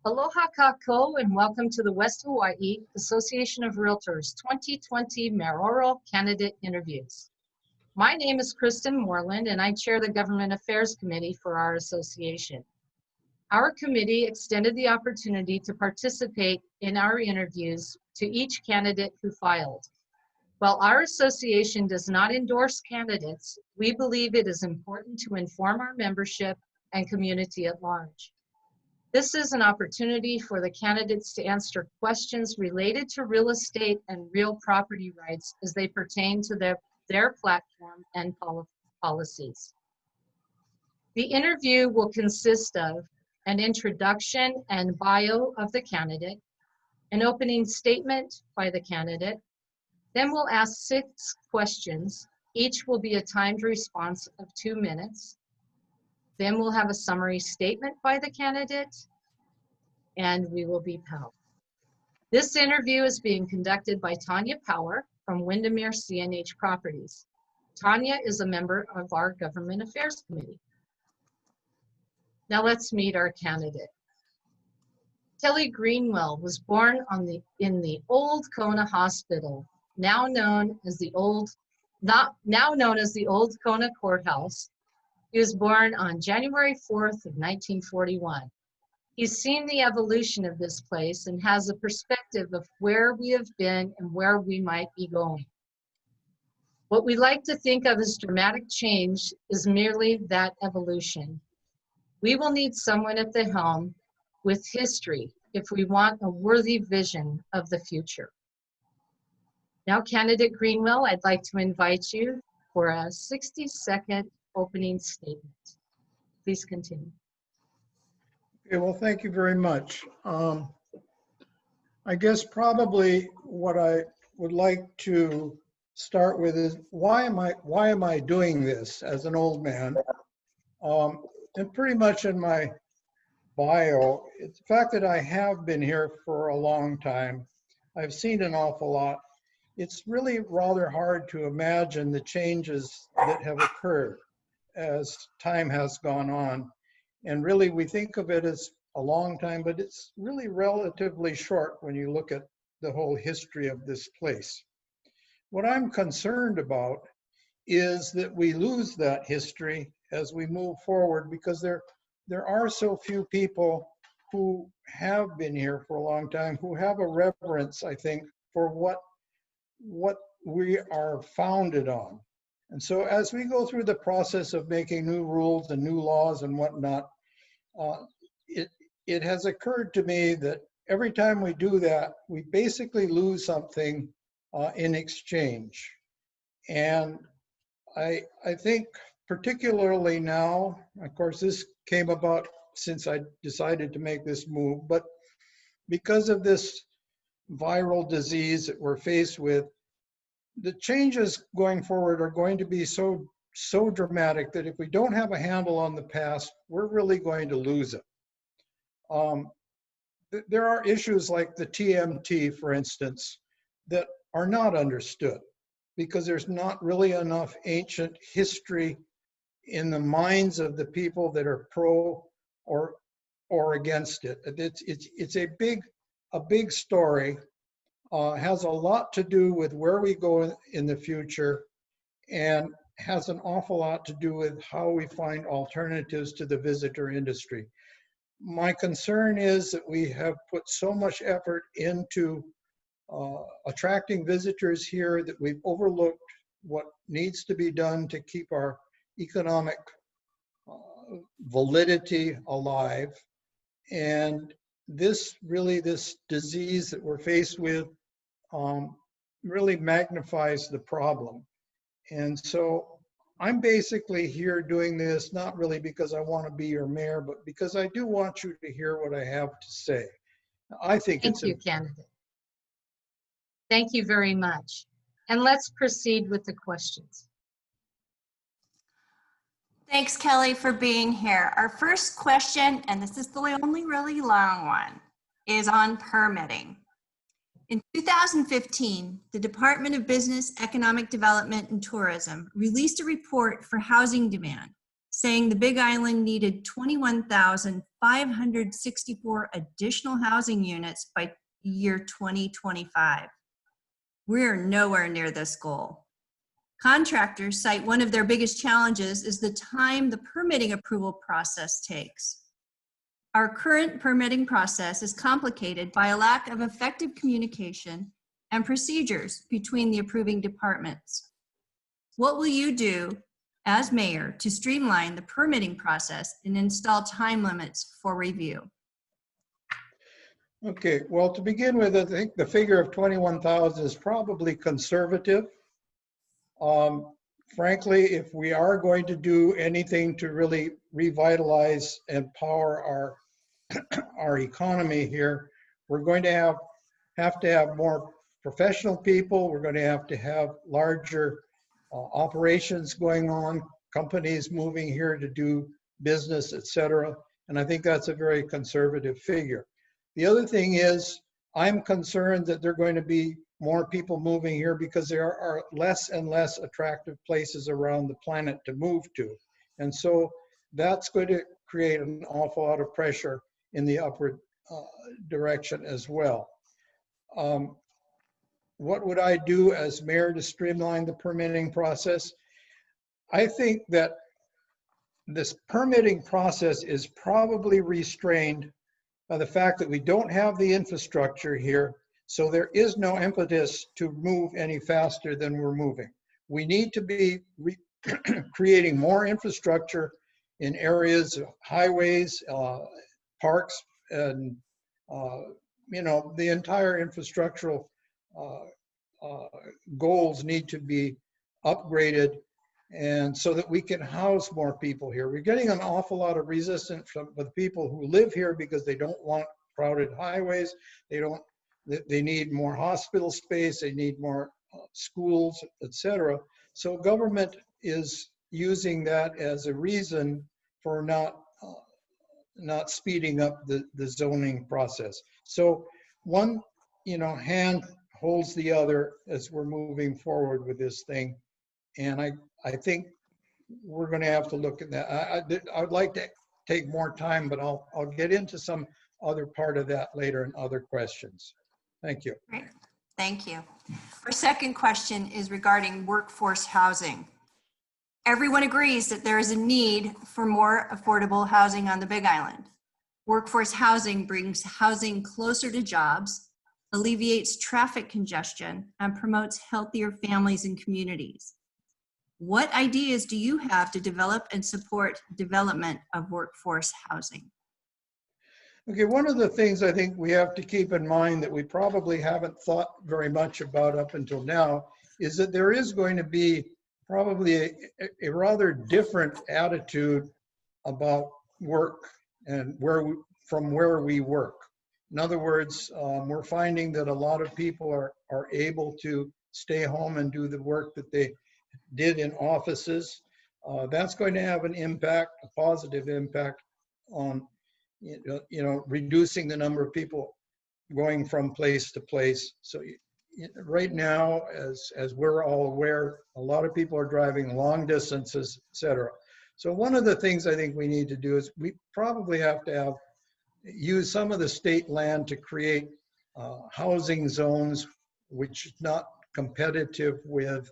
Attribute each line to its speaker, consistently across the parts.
Speaker 1: Aloha kako and welcome to the West Hawaii Association of Realtors 2020 Mayoral Candidate Interviews. My name is Kristen Moreland and I chair the Government Affairs Committee for our association. Our committee extended the opportunity to participate in our interviews to each candidate who filed. While our association does not endorse candidates, we believe it is important to inform our membership and community at large. This is an opportunity for the candidates to answer questions related to real estate and real property rights as they pertain to their platform and policies. The interview will consist of an introduction and bio of the candidate, an opening statement by the candidate, then we'll ask 6 questions. Each will be a timed response of 2 minutes. Then we'll have a summary statement by the candidate, and we will be POW. This interview is being conducted by Tanya Power from Windermere CNH Properties. Tanya is a member of our Government Affairs Committee. Now let's meet our candidate. Kelly Greenwell was born in the old Kona Hospital, now known as the old Kona Courthouse. He was born on January 4th of 1941. He's seen the evolution of this place and has a perspective of where we have been and where we might be going. What we like to think of as dramatic change is merely that evolution. We will need someone at the helm with history if we want a worthy vision of the future. Now, candidate Greenwell, I'd like to invite you for a 60-second opening statement. Please continue.
Speaker 2: Okay, well, thank you very much. I guess probably what I would like to start with is why am I doing this as an old man? And pretty much in my bio, it's the fact that I have been here for a long time. I've seen an awful lot. It's really rather hard to imagine the changes that have occurred as time has gone on. And really, we think of it as a long time, but it's really relatively short when you look at the whole history of this place. What I'm concerned about is that we lose that history as we move forward, because there are so few people who have been here for a long time, who have a reverence, I think, for what we are founded on. And so as we go through the process of making new rules and new laws and whatnot, it has occurred to me that every time we do that, we basically lose something in exchange. And I think particularly now, of course, this came about since I decided to make this move, but because of this viral disease that we're faced with, the changes going forward are going to be so dramatic that if we don't have a handle on the past, we're really going to lose it. There are issues like the TMT, for instance, that are not understood because there's not really enough ancient history in the minds of the people that are pro or against it. It's a big story. Has a lot to do with where we go in the future, and has an awful lot to do with how we find alternatives to the visitor industry. My concern is that we have put so much effort into attracting visitors here that we've overlooked what needs to be done to keep our economic validity alive. And this disease that we're faced with really magnifies the problem. And so I'm basically here doing this, not really because I want to be your mayor, but because I do want you to hear what I have to say. I think
Speaker 1: Thank you, candidate. Thank you very much. And let's proceed with the questions.
Speaker 3: Thanks, Kelly, for being here. Our first question, and this is the only really long one, is on permitting. In 2015, the Department of Business, Economic Development and Tourism released a report for housing demand, saying the Big Island needed 21,564 additional housing units by year 2025. We're nowhere near this goal. Contractors cite one of their biggest challenges is the time the permitting approval process takes. Our current permitting process is complicated by a lack of effective communication and procedures between the approving departments. What will you do as mayor to streamline the permitting process and install time limits for review?
Speaker 2: Okay, well, to begin with, I think the figure of 21,000 is probably conservative. Frankly, if we are going to do anything to really revitalize and power our economy here, we're going to have to have more professional people. We're going to have larger operations going on, companies moving here to do business, etc. And I think that's a very conservative figure. The other thing is, I'm concerned that there are going to be more people moving here because there are less and less attractive places around the planet to move to. And so that's going to create an awful lot of pressure in the upward direction as well. What would I do as mayor to streamline the permitting process? I think that this permitting process is probably restrained by the fact that we don't have the infrastructure here, so there is no impetus to move any faster than we're moving. We need to be creating more infrastructure in areas, highways, parks, and you know, the entire infrastructural goals need to be upgraded, and so that we can house more people here. We're getting an awful lot of resistance from the people who live here because they don't want crowded highways. They need more hospital space. They need more schools, etc. So government is using that as a reason for not speeding up the zoning process. So one, you know, hand holds the other as we're moving forward with this thing. And I think we're going to have to look at that. I would like to take more time, but I'll get into some other part of that later in other questions. Thank you.
Speaker 3: Great, thank you. Our second question is regarding workforce housing. Everyone agrees that there is a need for more affordable housing on the Big Island. Workforce housing brings housing closer to jobs, alleviates traffic congestion, and promotes healthier families and communities. What ideas do you have to develop and support development of workforce housing?
Speaker 2: Okay, one of the things I think we have to keep in mind that we probably haven't thought very much about up until now is that there is going to be probably a rather different attitude about work and from where we work. In other words, we're finding that a lot of people are able to stay home and do the work that they did in offices. That's going to have an impact, a positive impact on reducing the number of people going from place to place. So right now, as we're all aware, a lot of people are driving long distances, etc. So one of the things I think we need to do is we probably have to use some of the state land to create housing zones which is not competitive with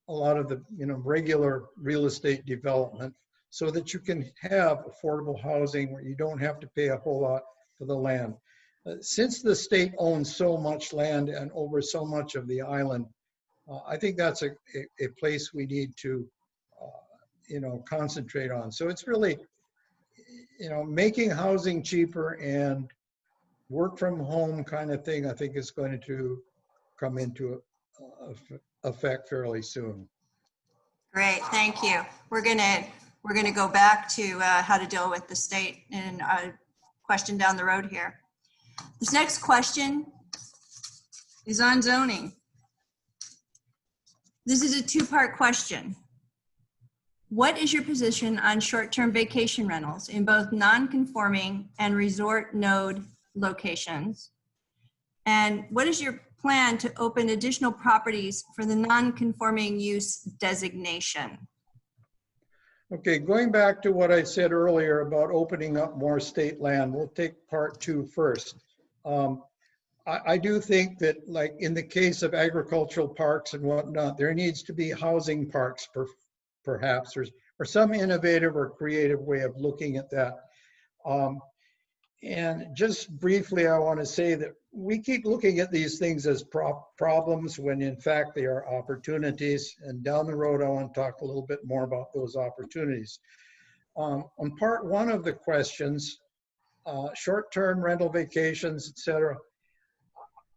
Speaker 2: a lot of the regular real estate development, so that you can have affordable housing where you don't have to pay a whole lot for the land. Since the state owns so much land and over so much of the island, I think that's a place we need to concentrate on. So it's really making housing cheaper and work from home kind of thing, I think is going to come into effect fairly soon.
Speaker 3: Great, thank you. We're gonna go back to how to deal with the state in a question down the road here. This next question is on zoning. This is a two-part question. What is your position on short-term vacation rentals in both non-conforming and resort node locations? And what is your plan to open additional properties for the non-conforming use designation?
Speaker 2: Okay, going back to what I said earlier about opening up more state land, we'll take part 2 first. I do think that, like in the case of agricultural parks and whatnot, there needs to be housing parks perhaps, or some innovative or creative way of looking at that. And just briefly, I want to say that we keep looking at these things as problems when in fact they are opportunities. And down the road, I want to talk a little bit more about those opportunities. On part 1 of the questions, short-term rental vacations, etc.,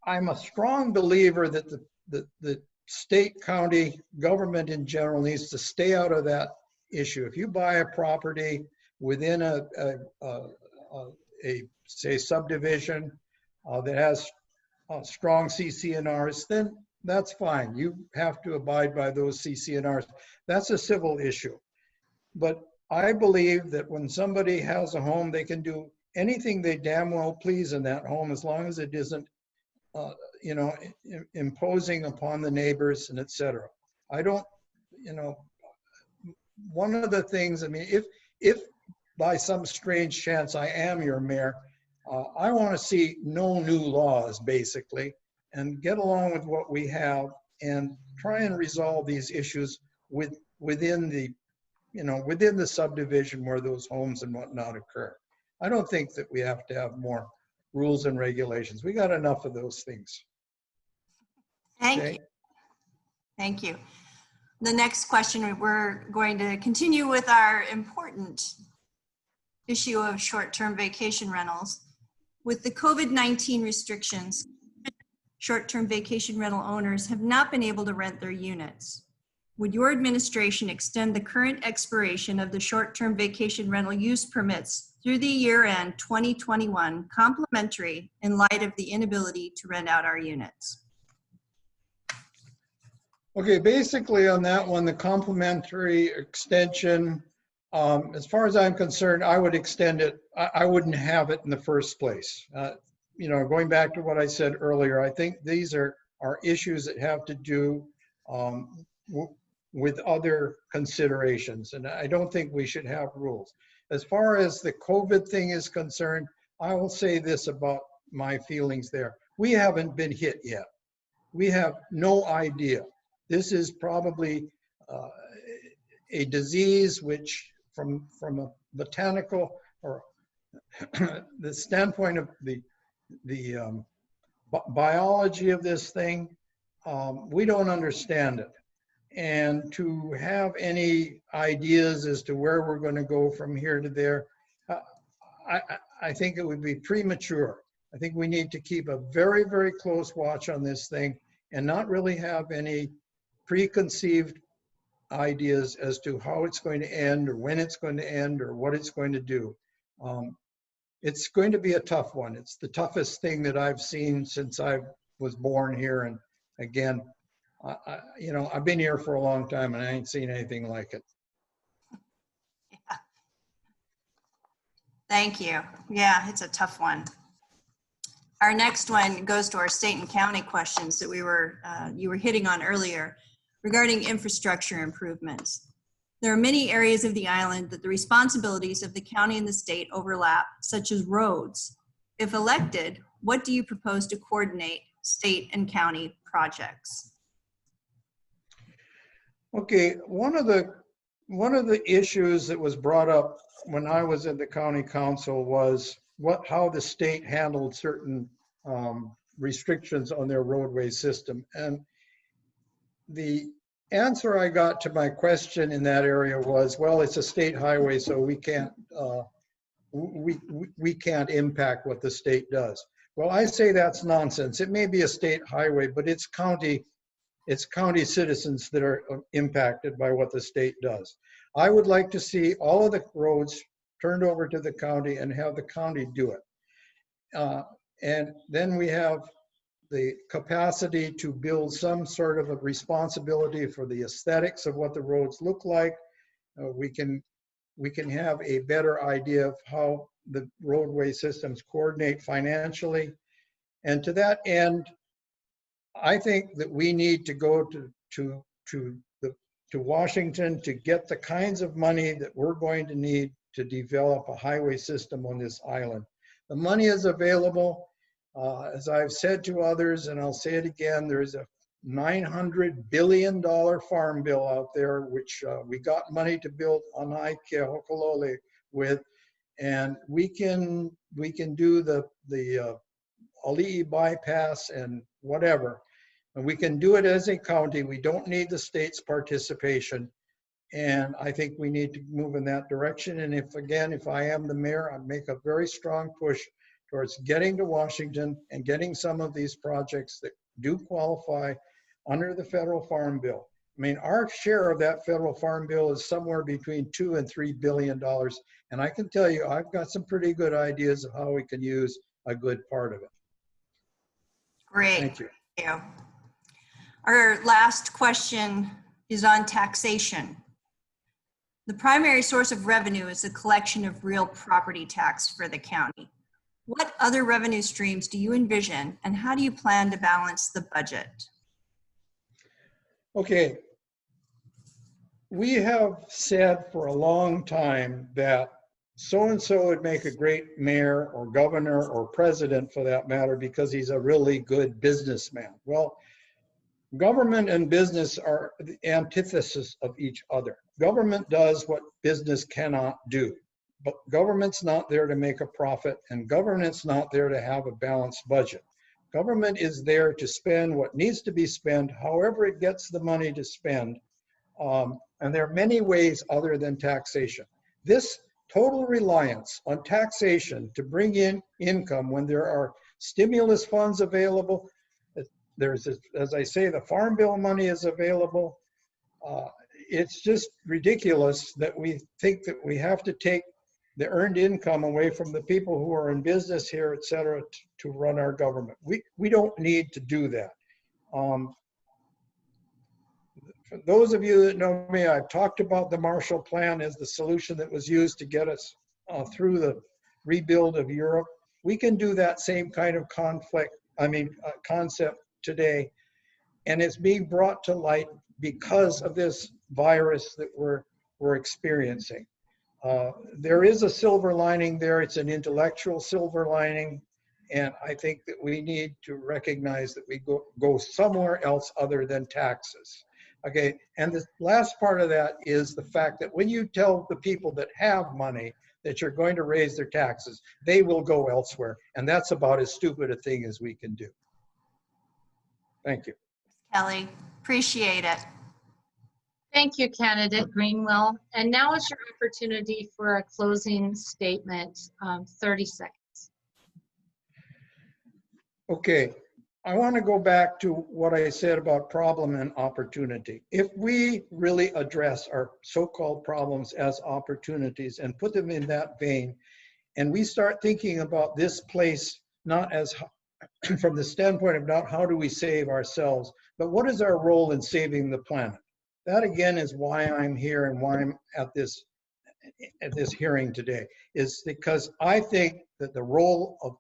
Speaker 2: I'm a strong believer that the state, county, government in general needs to stay out of that issue. If you buy a property within a say subdivision that has strong CC&Rs, then that's fine. You have to abide by those CC&Rs. That's a civil issue. But I believe that when somebody has a home, they can do anything they damn well please in that home, as long as it isn't you know, imposing upon the neighbors and etc. I don't, you know, one of the things, I mean, if by some strange chance I am your mayor, I want to see no new laws basically, and get along with what we have and try and resolve these issues within the, you know, within the subdivision where those homes and whatnot occur. I don't think that we have to have more rules and regulations. We got enough of those things.
Speaker 3: Thank
Speaker 2: Okay.
Speaker 3: you. Thank you. The next question, we're going to continue with our important issue of short-term vacation rentals. With the COVID-19 restrictions, short-term vacation rental owners have not been able to rent their units. Would your administration extend the current expiration of the short-term vacation rental use permits through the year-end 2021 complimentary in light of the inability to rent out our units?
Speaker 2: Okay, basically on that one, the complimentary extension, as far as I'm concerned, I would extend it. I wouldn't have it in the first place. You know, going back to what I said earlier, I think these are issues that have to do with other considerations, and I don't think we should have rules. As far as the COVID thing is concerned, I will say this about my feelings there. We haven't been hit yet. We have no idea. This is probably a disease which, from a botanical or the standpoint of the biology of this thing, we don't understand it. And to have any ideas as to where we're going to go from here to there, I think it would be premature. I think we need to keep a very, very close watch on this thing and not really have any preconceived ideas as to how it's going to end or when it's going to end or what it's going to do. It's going to be a tough one. It's the toughest thing that I've seen since I was born here. And again, you know, I've been here for a long time and I ain't seen anything like it.
Speaker 3: Yeah. Thank you. Yeah, it's a tough one. Our next one goes to our state and county questions that you were hitting on earlier regarding infrastructure improvements. There are many areas of the island that the responsibilities of the county and the state overlap, such as roads. If elected, what do you propose to coordinate state and county projects?
Speaker 2: Okay, one of the issues that was brought up when I was in the county council was how the state handled certain restrictions on their roadway system. And the answer I got to my question in that area was, well, it's a state highway, so we can't impact what the state does. Well, I say that's nonsense. It may be a state highway, but it's county citizens that are impacted by what the state does. I would like to see all of the roads turned over to the county and have the county do it. And then we have the capacity to build some sort of a responsibility for the aesthetics of what the roads look like. We can have a better idea of how the roadway systems coordinate financially. And to that end, I think that we need to go to the to Washington to get the kinds of money that we're going to need to develop a highway system on this island. The money is available. As I've said to others, and I'll say it again, there's a $900 billion farm bill out there, which we got money to build on Hokolole with, and we can do the Ali'i bypass and whatever. And we can do it as a county. We don't need the state's participation. And I think we need to move in that direction. And if I am the mayor, I'd make a very strong push towards getting to Washington and getting some of these projects that do qualify under the federal farm bill. I mean, our share of that federal farm bill is somewhere between $2 and $3 billion. And I can tell you, I've got some pretty good ideas of how we can use a good part of it.
Speaker 3: Great.
Speaker 2: Thank you.
Speaker 3: Thank you. Our last question is on taxation. The primary source of revenue is the collection of real property tax for the county. What other revenue streams do you envision, and how do you plan to balance the budget?
Speaker 2: Okay. We have said for a long time that so-and-so would make a great mayor or governor or president for that matter because he's a really good businessman. Well, government and business are the antithesis of each other. Government does what business cannot do, but government's not there to make a profit, and government's not there to have a balanced budget. Government is there to spend what needs to be spent, however it gets the money to spend. And there are many ways other than taxation. This total reliance on taxation to bring in income when there are stimulus funds available, there's, as I say, the farm bill money is available. It's just ridiculous that we think that we have to take the earned income away from the people who are in business here, et cetera, to run our government. We don't need to do that. For those of you that know me, I've talked about the Marshall Plan as the solution that was used to get us through the rebuild of Europe. We can do that same kind of concept today, and it's being brought to light because of this virus that we're experiencing. There is a silver lining there. It's an intellectual silver lining, and I think that we need to recognize that we go somewhere else other than taxes. Okay, and the last part of that is the fact that when you tell the people that have money that you're going to raise their taxes, they will go elsewhere, and that's about as stupid a thing as we can do. Thank you.
Speaker 3: Kelly, appreciate it.
Speaker 1: Thank you, candidate Greenwell. And now is your opportunity for a closing statement, 30 seconds.
Speaker 2: Okay, I want to go back to what I said about problem and opportunity. If we really address our so-called problems as opportunities and put them in that vein, and we start thinking about this place not as from the standpoint of not how do we save ourselves, but what is our role in saving the planet? That again is why I'm here and why I'm at this hearing today, is because I think that the role of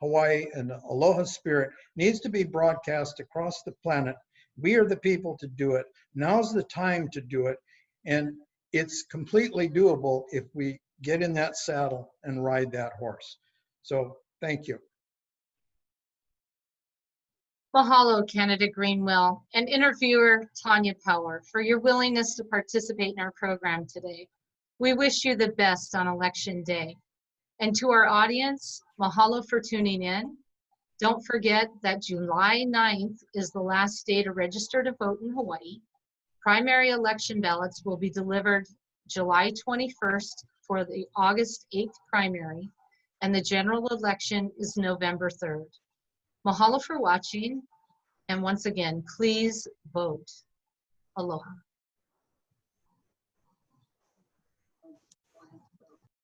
Speaker 2: Hawaii and the Aloha spirit needs to be broadcast across the planet. We are the people to do it. Now's the time to do it. And it's completely doable if we get in that saddle and ride that horse. So thank you.
Speaker 1: Mahalo, candidate Greenwell, and interviewer Tanya Power, for your willingness to participate in our program today. We wish you the best on Election Day. And to our audience, mahalo for tuning in. Don't forget that July 9th is the last day to register to vote in Hawaii. Primary election ballots will be delivered July 21st for the August 8th primary, and the general election is November 3rd. Mahalo for watching, and once again, please vote. Aloha.